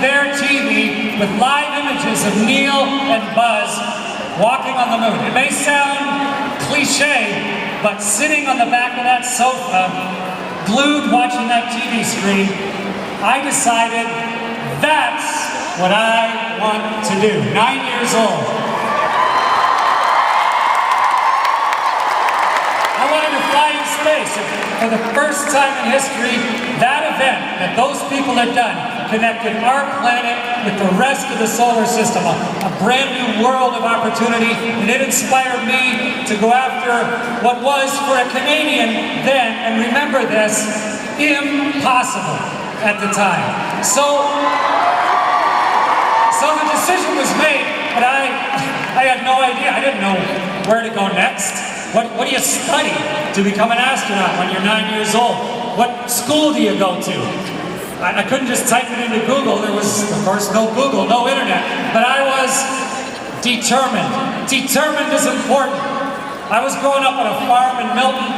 their TV with live images of Neil and Buzz walking on the moon. It may sound cliche, but sitting on the back of that sofa, glued watching that TV screen, I decided that's what I want to do. 9 years old. I wanted to fly in space. For the first time in history, that event that those people had done connected our planet with the rest of the solar system, a brand new world of opportunity, and it inspired me to go after what was, for a Canadian then, and remember this, impossible at the time. So the decision was made, but I had no idea. I didn't know where to go next. What do you study to become an astronaut when you're 9 years old? What school do you go to? I couldn't just type it into Google. There was, of course, no Google, no internet. But I was determined. Determined is important. I was growing up on a farm in Milton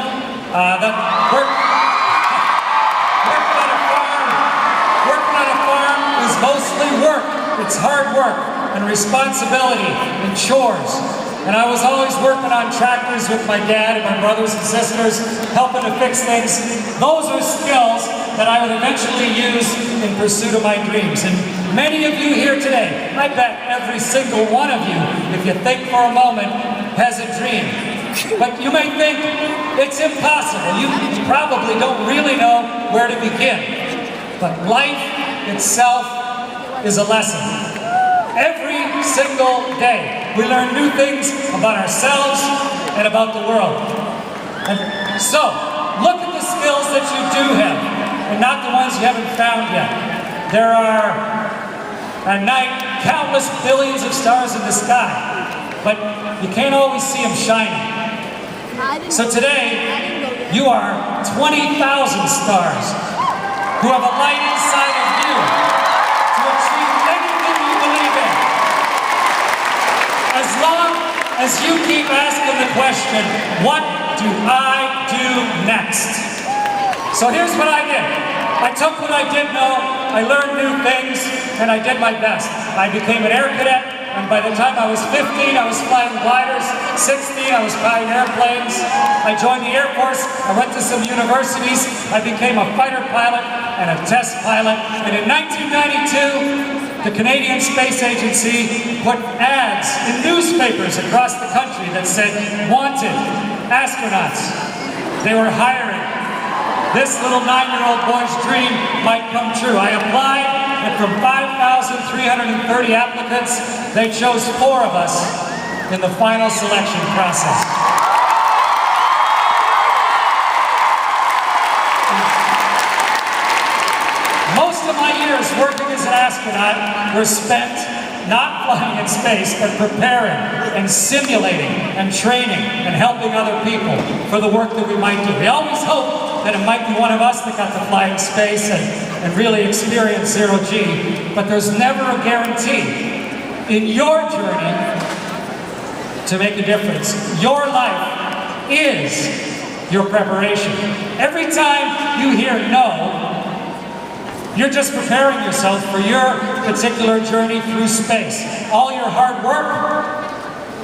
that working on a farm is mostly work. It's hard work and responsibility and chores. And I was always working on tractors with my dad and my brothers and sisters, helping to fix things. Those are skills that I would eventually use in pursuit of my dreams. And many of you here today, I bet every single one of you, if you think for a moment, has a dream. But you may think it's impossible. You probably don't really know where to begin. But life itself is a lesson. Every single day, we learn new things about ourselves and about the world. And so, look at the skills that you do have, and not the ones you haven't found yet. There are, at night, countless billions of stars in the sky, but you can't always see them shining. So today, you are 20,000 stars who have a light inside of you to achieve anything you believe in. As long as you keep asking the question, what do I do next? So here's what I did. I took what I did know, I learned new things, and I did my best. I became an air cadet, and by the time I was 15, I was flying gliders. 16, I was flying airplanes. I joined the Air Force, I went to some universities, I became a fighter pilot and a test pilot, and in 1992, the Canadian Space Agency put ads in newspapers across the country that said, wanted astronauts. They were hiring. This little 9-year-old boy's dream might come true. I applied, and from 5,330 applicants, they chose 4 of us in the final selection process. Most of my years working as an astronaut were spent not flying in space, but preparing and simulating and training and helping other people for the work that we might do. We always hope that it might be one of us that got to fly in space and really experience zero-G, but there's never a guarantee. In your journey to make a difference, your life is your preparation. Every time you hear no, you're just preparing yourself for your particular journey through space. All your hard work,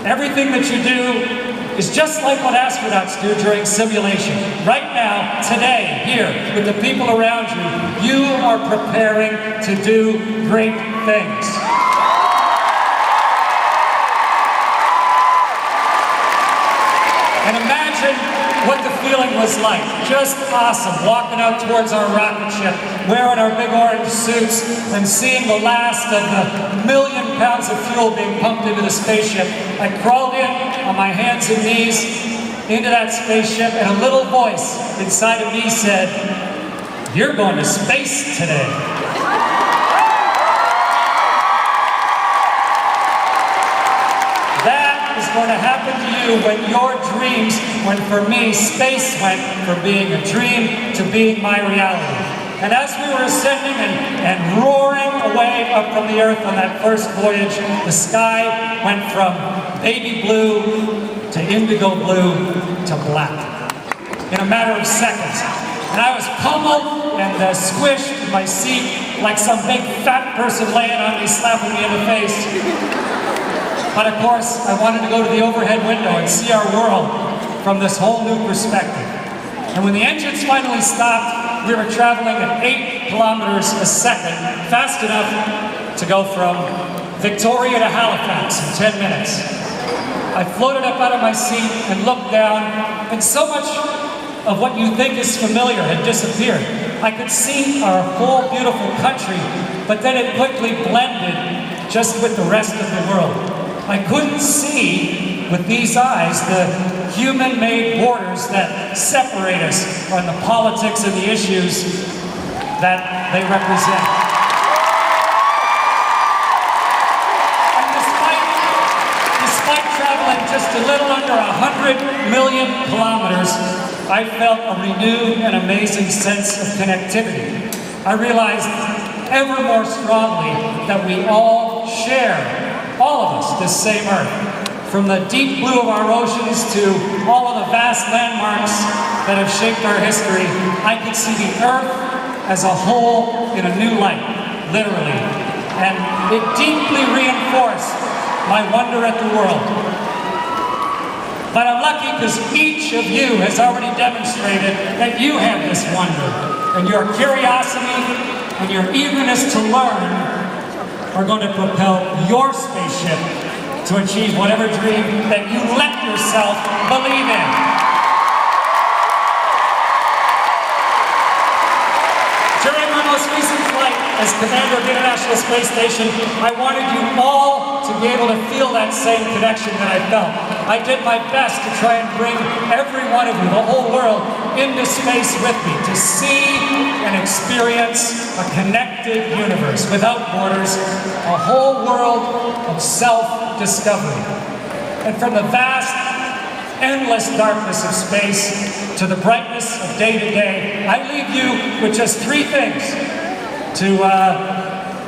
everything that you do is just like what astronauts do during simulation. Right now, today, here, with the people around you, you are preparing to do great things. And imagine what the feeling was like. Just awesome, walking out towards our rocket ship, wearing our big orange suits, and seeing the last of the 1 million pounds of fuel being pumped into the spaceship. I crawled in on my hands and knees into that spaceship, and a little voice inside of me said, "You're going to space today." That is going to happen to you when your dreams, when for me, space went from being a dream to being my reality. And as we were ascending and roaring away up from the Earth on that first voyage, the sky went from baby blue to indigo blue to black in a matter of seconds. And I was pummeled and squished in my seat, like some big fat person laying on me, slapping me in the face. But of course, I wanted to go to the overhead window and see our world from this whole new perspective. And when the engines finally stopped, we were traveling at 8 kilometers a second, fast enough to go from Victoria to Halifax in 10 minutes. I floated up out of my seat and looked down, and so much of what you think is familiar had disappeared. I could see our whole beautiful country, but then it quickly blended just with the rest of the world. I couldn't see with these eyes the human-made borders that separate us from the politics and the issues that they represent. And despite traveling just a little under 100 million kilometers, I felt a renewed and amazing sense of connectivity. I realized ever more strongly that we all share, all of us, this same earth. From the deep blue of our oceans to all of the vast landmarks that have shaped our history, I could see the earth as a whole in a new light, literally. And it deeply reinforced my wonder at the world. But I'm lucky because each of you has already demonstrated that you have this wonder. And your curiosity and your eagerness to learn are going to propel your spaceship to achieve whatever dream that you let yourself believe in. During my most recent flight as commander of the International Space Station, I wanted you all to be able to feel that same connection that I felt. I did my best to try and bring every one of you, the whole world, into space with me, to see and experience a connected universe without borders, a whole world of self-discovery. And from the vast, endless darkness of space to the brightness of day to day, I leave you with just 3 things to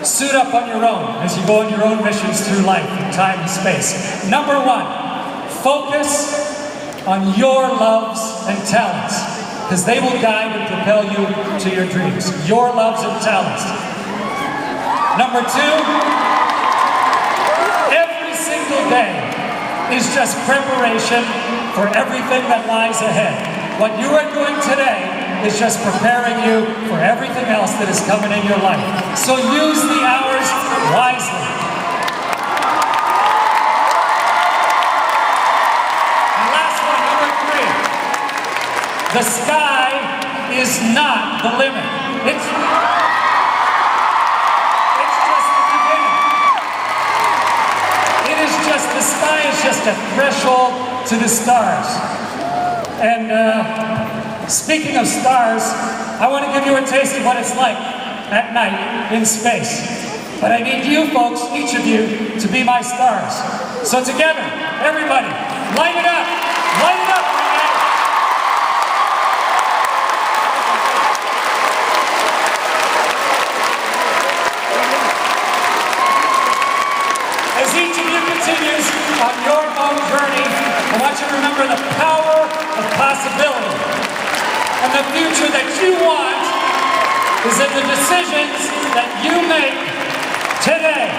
suit up on your own as you go on your own missions through life in time and space. Number 1, focus on your loves and talents, because they will guide and propel you to your dreams. Your loves and talents. Number 2, every single day is just preparation for everything that lies ahead. What you are doing today is just preparing you for everything else that is coming in your life. So use the hours wisely. And last one, number 3. The sky is not the limit. It's just the beginning. The sky is just a threshold to the stars. And speaking of stars, I want to give you a taste of what it's like at night in space. But I need you folks, each of you, to be my stars. So together, everybody, light it up! Light it up, man! As each of you continues on your own journey, I want you to remember the power of possibility. And the future that you want is in the decisions that you make today.